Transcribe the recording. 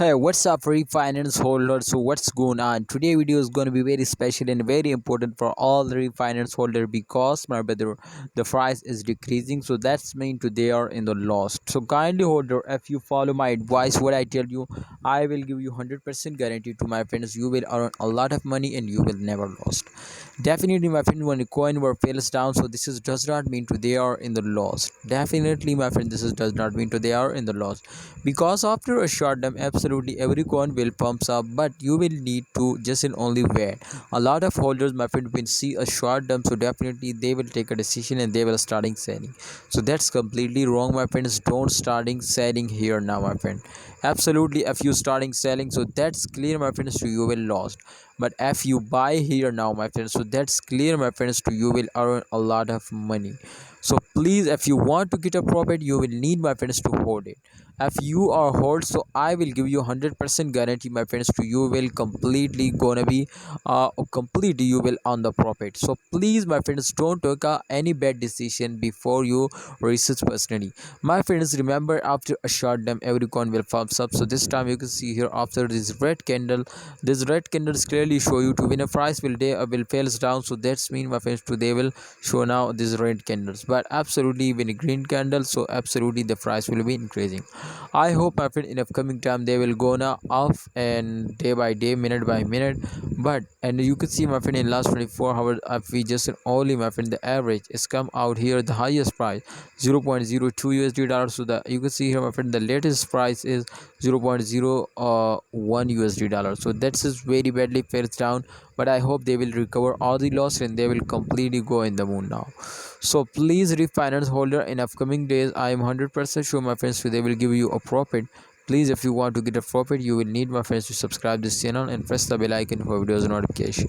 Hey, what's up, Reef Finance holders? So, what's going on? Today video is going to be very special and very important for all the Reef Finance holder because my brother, the price is decreasing. So that's mean to they are in the loss. So kindly holder, if you follow my advice, what I tell you, I will give you 100% guarantee to my friends. You will earn a lot of money and you will never lost. Definitely, my friend, when a coin were fails down, so this is does not mean to they are in the loss. Definitely, my friend, this is does not mean to they are in the loss because after a short term absolutely every coin will pumps up, but you will need to just in only wait. A lot of holders, my friend, will see a short term, so definitely they will take a decision and they will starting selling. So that's completely wrong, my friends. Don't starting selling here now, my friend. Absolutely, if you starting selling, so that's clear, my friends, so you will lost. But if you buy here now, my friends, so that's clear, my friends, to you will earn a lot of money. So please, if you want to get a profit, you will need, my friends, to hold it. If you are hold, so I will give you 100% guarantee, my friends, to you will completely gonna be completely you will on the profit. So please, my friends, don't take any bad decision before you research personally, my friends. Remember, after a short time every coin will pump up. So this time you can see here, after this red candle, this red candles clearly show you to when a price will fails down. So that's mean, my friends, to they will show now these red candles, but absolutely when a green candle, so absolutely the price will be increasing. I hope, my friend, in upcoming time they will go now off and day by day, minute by minute. But and you can see, my friend, in last 24 hours, if we just only, my friend, the average is come out here the highest price 0.02 USD dollars. So the you can see here, my friend, the latest price is 0.01 USD dollars. So that's is very badly fails down, but I hope they will recover all the loss and they will completely go in the moon now. So please, refinance holder, in upcoming days I am 100% sure, my friends, so they will give you a profit. Please, if you want to get a profit, you will need, my friends, to subscribe this channel and press the bell icon for videos notification.